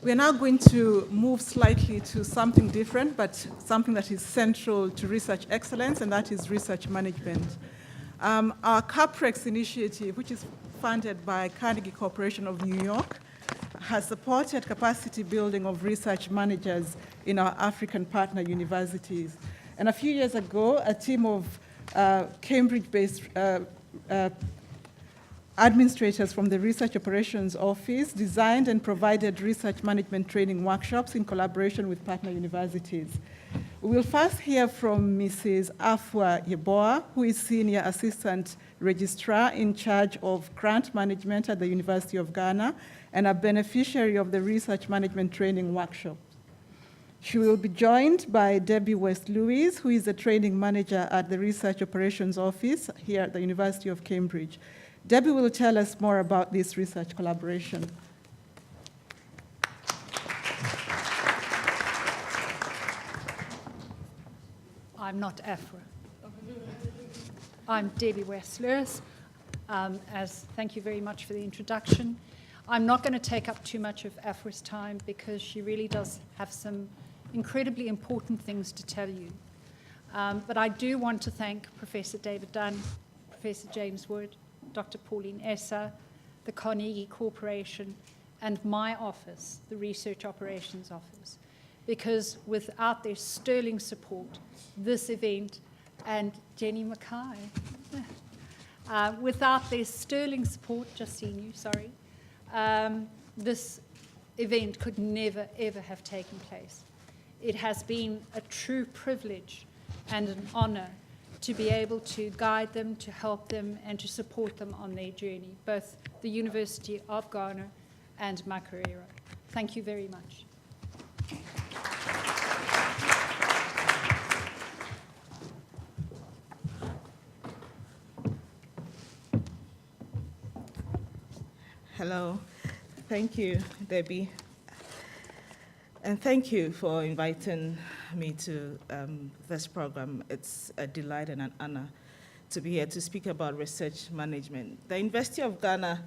We are now going to move slightly to something different, but something that is central to research excellence, and that is research management. Our CAPREX initiative, which is funded by Carnegie Corporation of New York, has supported capacity building of research managers in our African partner universities. And a few years ago, a team of Cambridge-based administrators from the Research Operations Office designed and provided research management training workshops in collaboration with partner universities. We will first hear from Mrs. Afua Yeboah, who is Senior Assistant Registrar in charge of grant management at the University of Ghana and a beneficiary of the research management training workshop. She will be joined by Debbie West-Lewis, who is a training manager at the Research Operations Office here at the University of Cambridge. Debbie will tell us more about this research collaboration. I'm not Afua. I'm Debbie West-Lewis. Thank you very much for the introduction. I'm not going to take up too much of Afua's time because she really does have some incredibly important things to tell you. But I do want to thank Professor David Dunn, Professor James Wood, Dr. Pauline Esser, the Carnegie Corporation, and my office, the Research Operations Office, because without their sterling support, this event, and Jenny Mackay, without their sterling support, just seen you, sorry, this event could never, ever have taken place. It has been a true privilege and an honor to be able to guide them, to help them, and to support them on their journey, both the University of Ghana and my career. Thank you very much. Hello. Thank you, Debbie. And thank you for inviting me to this program. It's a delight and an honor to be here to speak about research management. The University of Ghana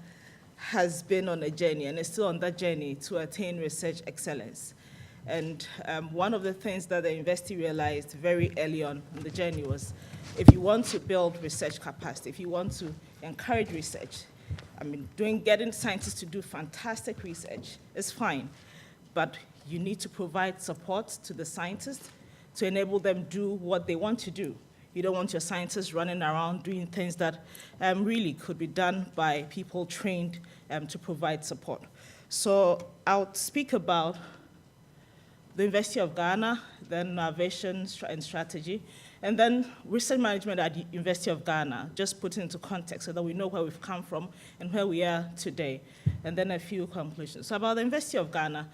has been on a journey and is still on that journey to attain research excellence. And one of the things that the university realized very early on in the journey was if you want to build research capacity, if you want to encourage research, getting scientists to do fantastic research is fine, but you need to provide support to the scientists to enable them do what they want to do. You don't want your scientists running around doing things that really could be done by people trained to provide support. So I'll speak about the University of Ghana, then our vision and strategy, and then research management at the University of Ghana, just put into context so that we know where we've come from and where we are today, and then a few conclusions. So about the University of Ghana,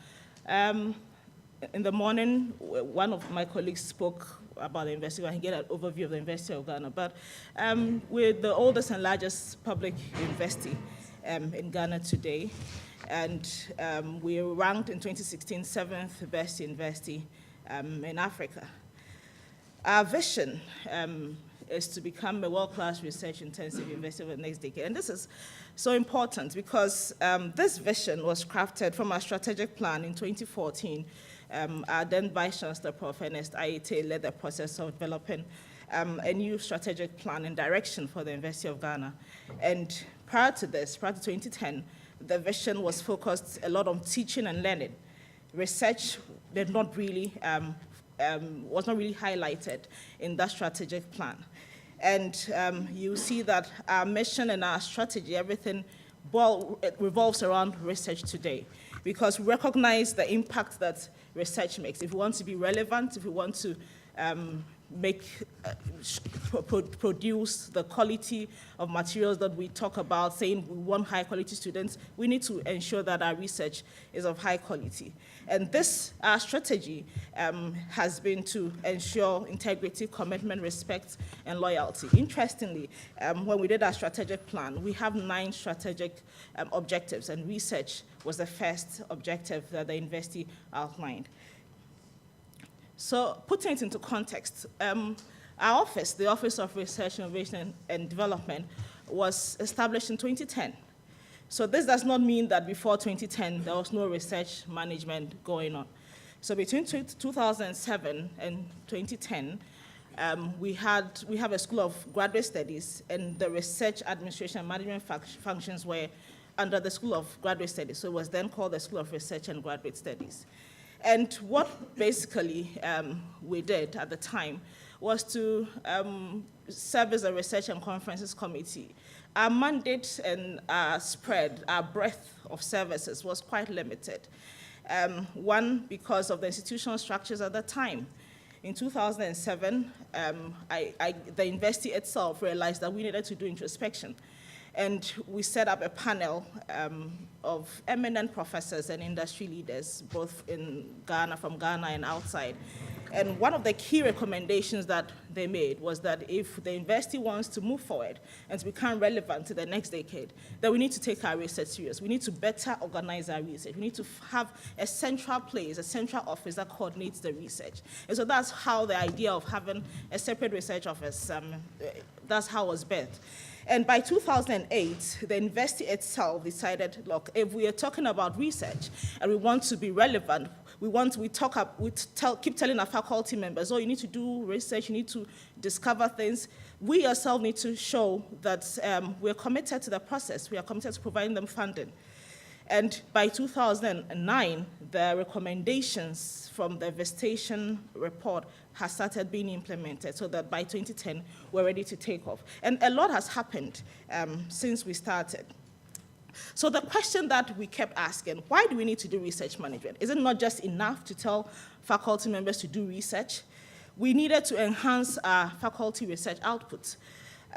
in the morning, one of my colleagues spoke about the university. I can get an overview of the University of Ghana. But we're the oldest and largest public university in Ghana today. And we were ranked in 2016 7th best university in Africa. Our vision is to become a world-class research-intensive university over the next decade. And this is so important because this vision was crafted from our strategic plan in 2014. Our then Vice Chancellor, Prof. Ernest Ayete, led the process of developing a new strategic plan and direction for the University of Ghana. And prior to this, prior to 2010, the vision was focused a lot on teaching and learning. Research did not really was not really highlighted in that strategic plan. And you see that our mission and our strategy, everything revolves around research today, because we recognize the impact that research makes. If we want to be relevant, if we want to produce the quality of materials that we talk about, saying we want high quality students, we need to ensure that our research is of high quality. And this, our strategy has been to ensure integrity, commitment, respect, and loyalty. Interestingly, when we did our strategic plan, we have 9 strategic objectives, and research was the first objective that the university outlined. So putting it into context, our office, the Office of Research, Innovation, and Development, was established in 2010. So this does not mean that before 2010, there was no research management going on. So between 2007 and 2010, we have a School of Graduate Studies, and the research, administration, and management functions were under the School of Graduate Studies. So it was then called the School of Research and Graduate Studies. And what basically we did at the time was to serve as a research and conferences committee. Our mandate and our spread, our breadth of services was quite limited. One, because of the institutional structures at the time. In 2007, the university itself realized that we needed to do introspection. And we set up a panel of eminent professors and industry leaders, both in Ghana, from Ghana and outside. And one of the key recommendations that they made was that if the university wants to move forward and to become relevant to the next decade, then we need to take our research serious. We need to better organize our research. We need to have a central place, a central office that coordinates the research. And so that's how the idea of having a separate research office, that's how it was birthed. And by 2008, the university itself decided, look, if we are talking about research and we want to be relevant, keep telling our faculty members, oh, you need to do research, you need to discover things. We ourselves need to show that we're committed to the process. We are committed to providing them funding. And by 2009, the recommendations from the visitation report has started being implemented, so that by 2010, we're ready to take off. And a lot has happened since we started. So the question that we kept asking, why do we need to do research management? Is it not just enough to tell faculty members to do research? We needed to enhance our faculty research output.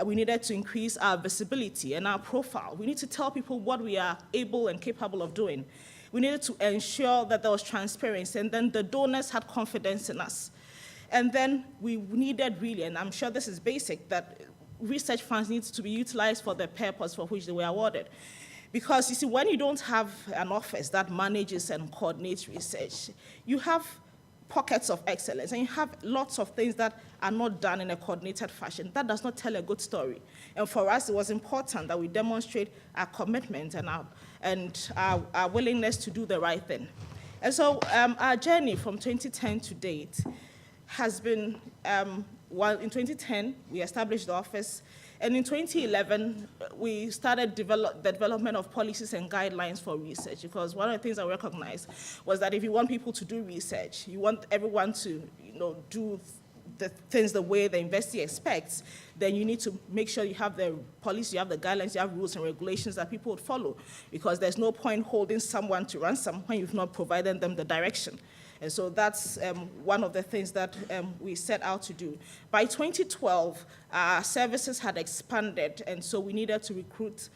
We needed to increase our visibility and our profile. We need to tell people what we are able and capable of doing. We needed to ensure that there was transparency, and then the donors had confidence in us. And then we needed really, and I'm sure this is basic, that research funds need to be utilized for the purpose for which they were awarded. Because you see, when you don't have an office that manages and coordinates research, you have pockets of excellence, and you have lots of things that are not done in a coordinated fashion. That does not tell a good story. And for us, it was important that we demonstrate our commitment and our willingness to do the right thing. And so our journey from 2010 to date has been, well, in 2010, we established the office, and in 2011, we started the development of policies and guidelines for research, because one of the things I recognized was that if you want people to do research, you want everyone to do the things the way the university expects, then you need to make sure you have the policy, you have the guidelines, you have rules and regulations that people would follow, because there's no point holding someone to ransom when you've not provided them the direction. And so that's one of the things that we set out to do. By 2012, our services had expanded, and so we needed to recruit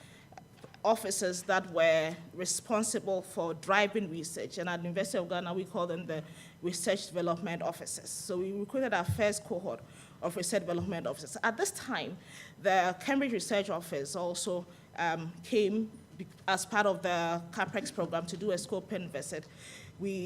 officers that were responsible for driving research. And at the University of Ghana, we call them the Research Development Officers. So we recruited our first cohort of Research Development Officers. At this time, the Cambridge Research Office also came as part of the CAPREX program to do a scoping visit.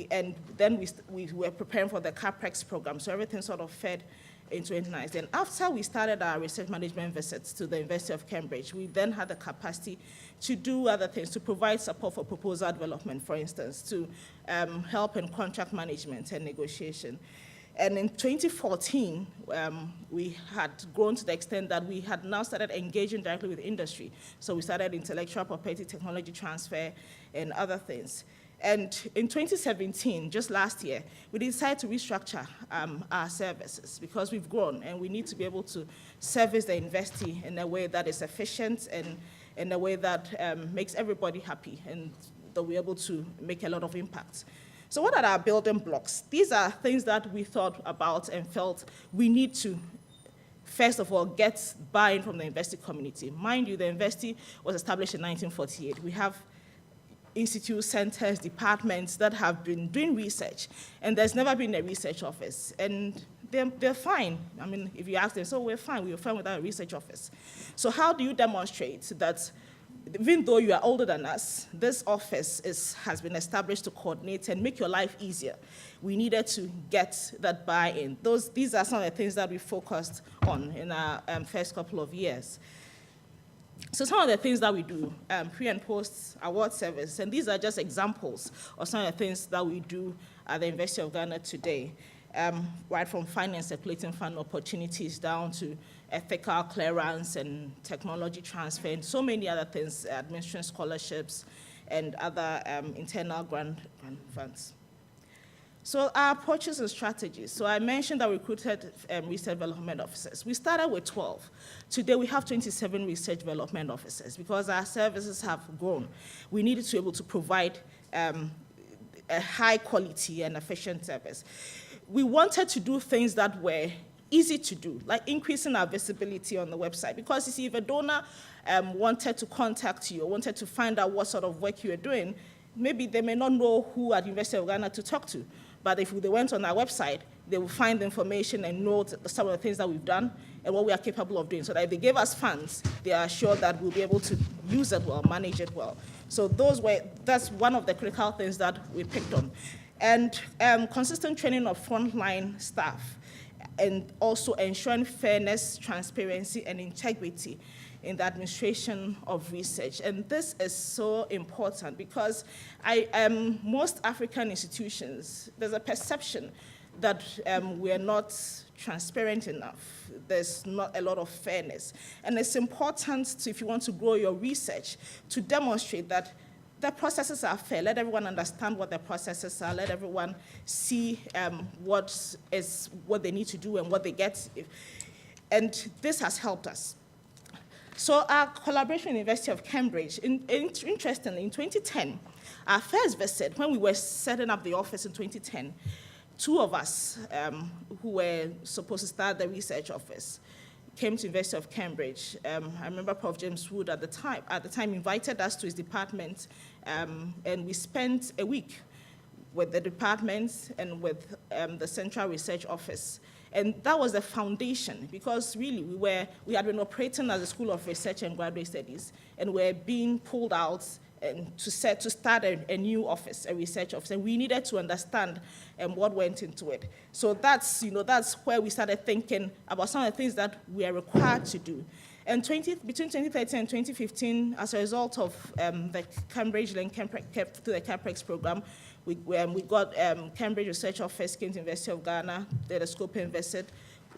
And then we were preparing for the CAPREX program, so everything sort of fed into it nice. And after we started our research management visits to the University of Cambridge, we then had the capacity to do other things, to provide support for proposal development, for instance, to help in contract management and negotiation. And in 2014, we had grown to the extent that we had now started engaging directly with industry. So we started intellectual property, technology transfer, and other things. And in 2017, just last year, we decided to restructure our services, because we've grown and we need to be able to service the university in a way that is efficient and in a way that makes everybody happy, and that we're able to make a lot of impact. So what are our building blocks? These are things that we thought about and felt we need to, first of all, get buy-in from the university community. Mind you, the university was established in 1948. We have institutes, centers, departments that have been doing research, and there's never been a research office. And they're fine. I mean, if you ask them, so we're fine without a research office. So how do you demonstrate that even though you are older than us, this office has been established to coordinate and make your life easier? We needed to get that buy-in. These are some of the things that we focused on in our first couple of years. So some of the things that we do, pre and post award service, and these are just examples of some of the things that we do at the University of Ghana today, right from finance circulating fund opportunities down to ethical clearance and technology transfer, and so many other things, administration scholarships, and other internal grant funds. So our approaches and strategies. So I mentioned that we recruited research development officers. We started with 12. Today we have 27 research development officers because our services have grown. We needed to be able to provide a high quality and efficient service. We wanted to do things that were easy to do, like increasing our visibility on the website. Because you see, if a donor wanted to contact you or wanted to find out what sort of work you were doing, maybe they may not know who at the University of Ghana to talk to. But if they went on our website, they will find the information and know some of the things that we've done and what we are capable of doing. So that if they give us funds, they are sure that we'll be able to use it well, manage it well. So that's one of the critical things that we picked on. And consistent training of frontline staff, and also ensuring fairness, transparency, and integrity in the administration of research. And this is so important because most African institutions, there's a perception that we're not transparent enough. There's not a lot of fairness. And it's important, if you want to grow your research, to demonstrate that the processes are fair. Let everyone understand what the processes are. Let everyone see what they need to do and what they get. And this has helped us. So our collaboration with the University of Cambridge, interestingly, in 2010, our first visit, when we were setting up the office in 2010, two of us who were supposed to start the research office came to the University of Cambridge. I remember Prof. James Wood at the time invited us to his department, and we spent a week with the department and with the Central Research Office. And that was the foundation, because really we had been operating as a School of Research and Graduate Studies, and we're being pulled out and to start a new office, a research office, and we needed to understand what went into it. So that's where we started thinking about some of the things that we are required to do. And between 2013 and 2015, as a result of the Cambridge link to the CAPREX program, we got Cambridge Research Office came to the University of Ghana, did a scoping visit.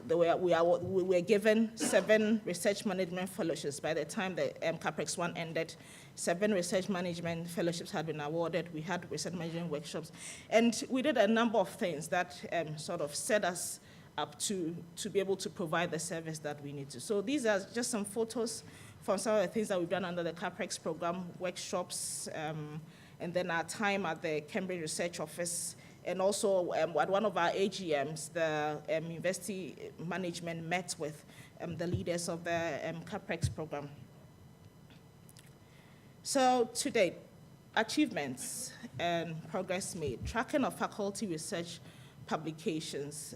We were given 7 research management fellowships. By the time the CAPREX 1 ended, 7 research management fellowships had been awarded. We had research management workshops. And we did a number of things that sort of set us up to be able to provide the service that we need to. So these are just some photos from some of the things that we've done under the CAPREX program, workshops, and then our time at the Cambridge Research Office. And also at one of our AGMs, the university management met with the leaders of the CAPREX program. So to date, achievements and progress made. Tracking of faculty research publications.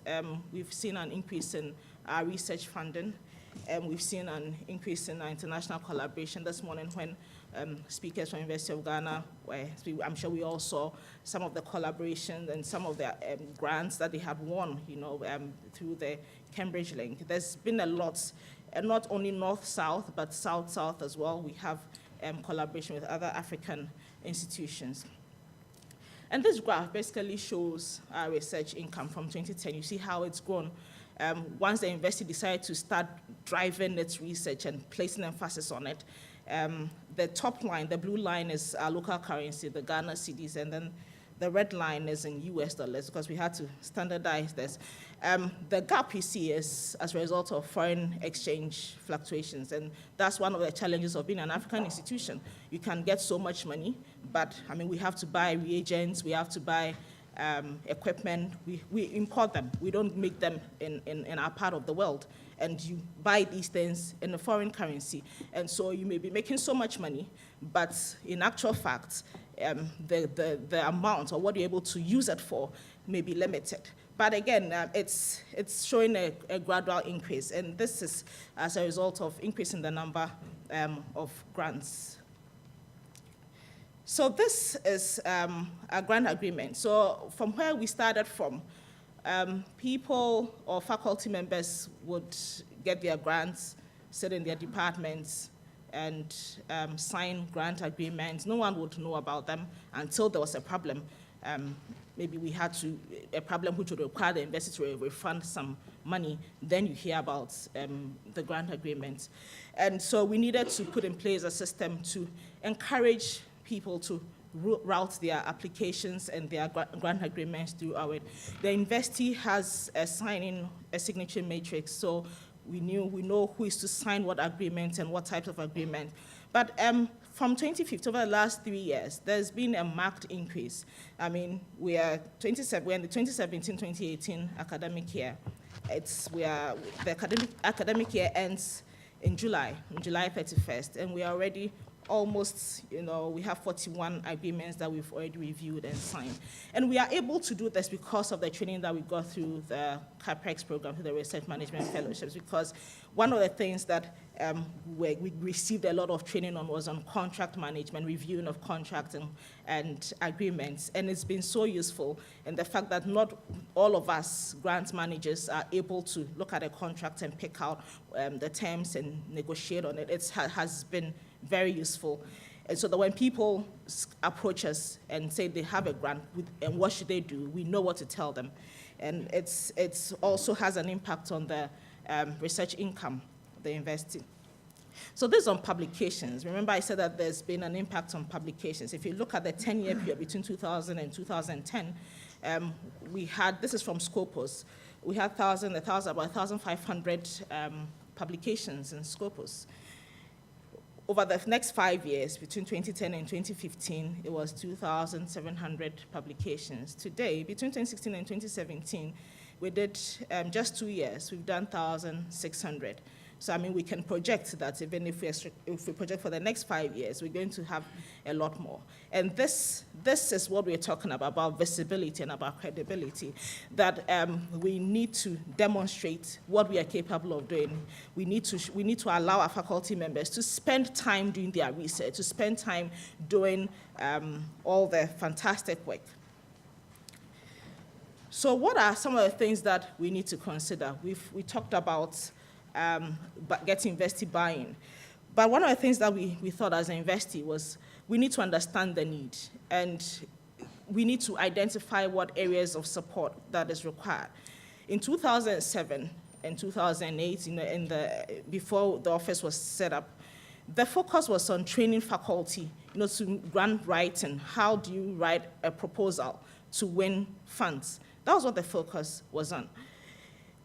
We've seen an increase in our research funding, and we've seen an increase in our international collaboration. This morning when speakers from University of Ghana, I'm sure we all saw some of the collaboration and some of the grants that they have won, through the Cambridge link. There's been a lot, and not only North-South, but South-South as well. We have collaboration with other African institutions. And this graph basically shows our research income from 2010. You see how it's grown. Once the university decided to start driving its research and placing emphasis on it, the top line, the blue line, is our local currency, the Ghana cedis, and then the red line is in US dollars because we had to standardize this. The gap you see is as a result of foreign exchange fluctuations, and that's one of the challenges of being an African institution. You can get so much money, but we have to buy reagents, we have to buy equipment, we import them. We don't make them in our part of the world. And you buy these things in a foreign currency. And so you may be making so much money, but in actual fact, the amount or what you're able to use it for may be limited. But again, it's showing a gradual increase. And this is as a result of increasing the number of grants. So this is a grant agreement. So from where we started from, people or faculty members would get their grants, sit in their departments, and sign grant agreements. No one would know about them until there was a problem. Maybe we had a problem which would require the investor to refund some money. Then you hear about the grant agreements. And so we needed to put in place a system to encourage people to route their applications and their grant agreements through ORID. The investee has a signature matrix, so we know who is to sign what agreement and what types of agreement. But from 2015, over the last 3 years, there's been a marked increase. I mean, we're in the 2017-2018 academic year. The academic year ends in July 31st, and we are already almost, we have 41 agreements that we've already reviewed and signed. And we are able to do this because of the training that we got through the CAPEX program, through the Research Management Fellowships, because one of the things that we received a lot of training on was on contract management, reviewing of contracts and agreements, and it's been so useful. And the fact that not all of us grant managers are able to look at a contract and pick out the terms and negotiate on it, has been very useful. And so that when people approach us and say they have a grant and what should they do, we know what to tell them. And it's also has an impact on the research income, the investing. So this is on publications. Remember I said that there's been an impact on publications. If you look at the 10-year period between 2000 and 2010, this is from Scopus, we had about 1,500 publications in Scopus. Over the next 5 years, between 2010 and 2015, it was 2,700 publications. Today, between 2016 and 2017, we did, just 2 years, we've done 1,600. So, I mean, we can project that even if we project for the next 5 years, we're going to have a lot more. And this is what we're talking about visibility and about credibility, that we need to demonstrate what we are capable of doing. We need to allow our faculty members to spend time doing their research, to spend time doing all the fantastic work. So what are some of the things that we need to consider? We talked about getting investee buy-in. But one of the things that we thought as an investee was we need to understand the need, and we need to identify what areas of support that is required. In 2007 and 2008, before the office was set up, the focus was on training faculty, to grant writing. How do you write a proposal to win funds? That was what the focus was on.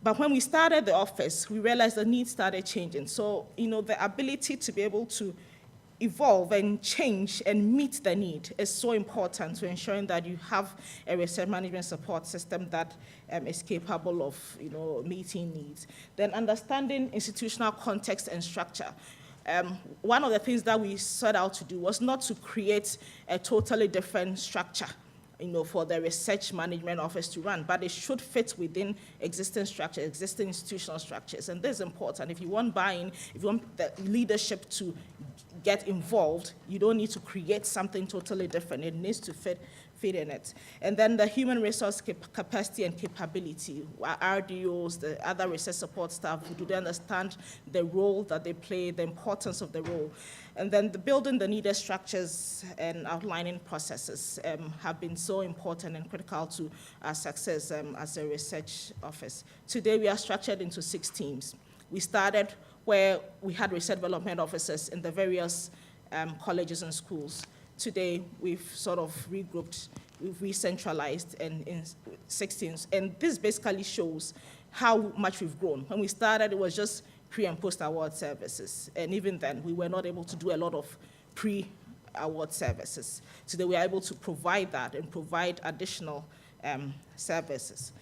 But when we started the office, we realized the needs started changing. So, the ability to be able to evolve and change and meet the need is so important to ensuring that you have a research management support system that is capable of, meeting needs. Then understanding institutional context and structure. One of the things that we set out to do was not to create a totally different structure, for the research management office to run, but it should fit within existing structures, existing institutional structures. And this is important. If you want buy-in, if you want the leadership to get involved, you don't need to create something totally different. It needs to fit in it. And then the human resource capacity and capability, RDOs, the other research support staff, do they understand the role that they play, the importance of the role? And then building the needed structures and outlining processes have been so important and critical to our success as a research office. Today, we are structured into 6 teams. We started where we had research development officers in the various colleges and schools. Today, we've sort of regrouped, we've re-centralized in 6 teams. And this basically shows how much we've grown. When we started, it was just pre- and post-award services. And even then, we were not able to do a lot of pre-award services. Today, we are able to provide that and provide additional services.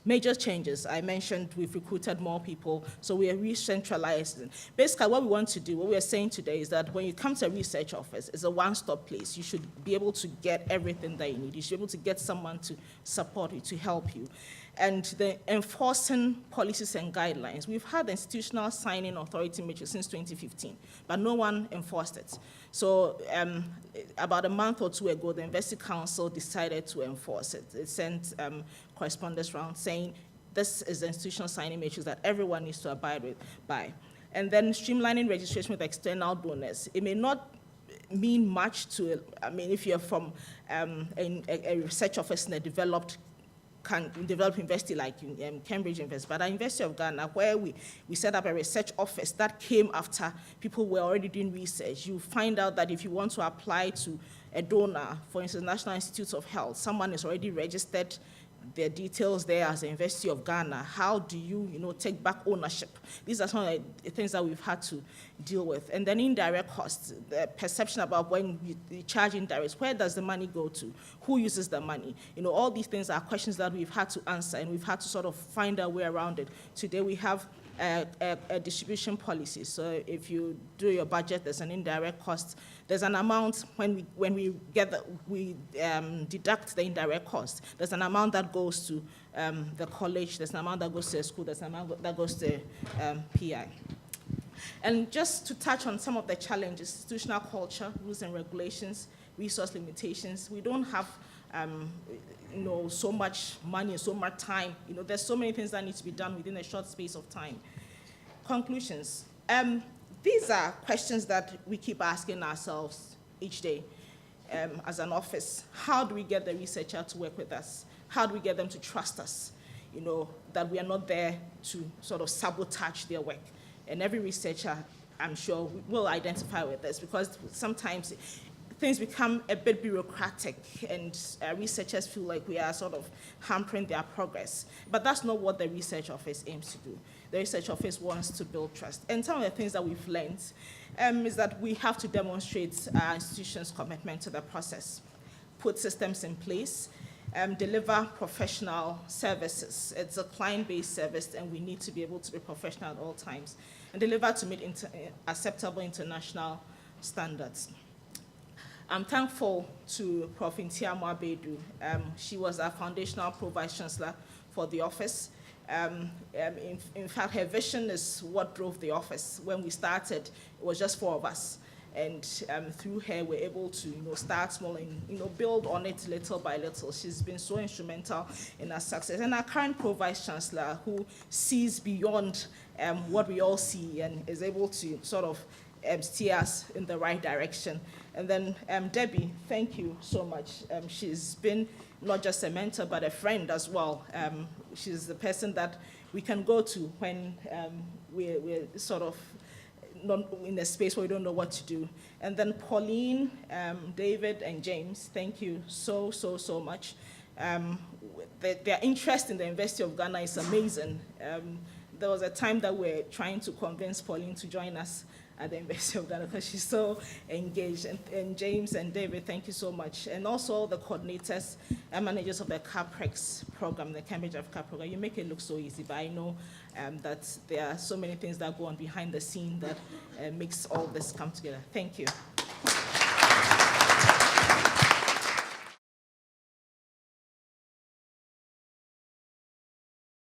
Major changes, I mentioned we've recruited more people, so we are re-centralized. Basically, what we want to do, what we are saying today is that when you come to a research office, it's a one-stop place. You should be able to get everything that you need. You should be able to get someone to support you, to help you. And the enforcing policies and guidelines. We've had institutional signing authority matrix since 2015, but no one enforced it. So about a month or 2 ago, the Investing Council decided to enforce it. It sent correspondence around saying this is the institutional signing matrix that everyone needs to abide by. And then streamlining registration with external donors. It may not mean much to, I mean, if you're from a research office in a developed university like Cambridge University, but at University of Ghana, where we set up a research office that came after people were already doing research, you find out that if you want to apply to a donor, for instance, National Institutes of Health, someone is already registered their details there as the University of Ghana. How do you, take back ownership? These are some of the things that we've had to deal with. And then indirect costs, the perception about when you charge indirect, where does the money go to? Who uses the money? All these things are questions that we've had to answer, and we've had to sort of find our way around it. Today we have a distribution policy. So if you do your budget, there's an indirect cost. There's an amount when we deduct the indirect cost. There's an amount that goes to the college. There's an amount that goes to the school. There's an amount that goes to PI. And just to touch on some of the challenges: institutional culture, rules and regulations, resource limitations. We don't have so much money and so much time. There's so many things that need to be done within a short space of time. Conclusions. These are questions that we keep asking ourselves each day as an office. How do we get the researcher to work with us? How do we get them to trust us? That we are not there to sort of sabotage their work. And every researcher, I'm sure, will identify with this, because sometimes things become a bit bureaucratic, and researchers feel like we are sort of hampering their progress. But that's not what the research office aims to do. The research office wants to build trust. And some of the things that we've learned is that we have to demonstrate our institution's commitment to the process, put systems in place, deliver professional services. It's a client-based service, and we need to be able to be professional at all times, and deliver to meet acceptable international standards. I'm thankful to Prof. Ntiamu Abedu. She was our foundational pro-vice chancellor for the office. In fact, her vision is what drove the office. When we started, it was just 4 of us. And through her, we're able to start small and build on it little by little. She's been so instrumental in our success. And our current pro-vice chancellor, who sees beyond what we all see and is able to sort of steer us in the right direction. And then Debbie, thank you so much. She's been not just a mentor, but a friend as well. She's the person that we can go to when we're sort of not in a space where we don't know what to do. And then Pauline, David, and James, thank you so much. Their interest in the University of Ghana is amazing. There was a time that we're trying to convince Pauline to join us at the University of Ghana because she's so engaged. And James and David, thank you so much. And also the coordinators and managers of the CAPREX program, the Cambridge Africa program. You make it look so easy, but I know that there are so many things that go on behind the scene that makes all this come together. Thank you.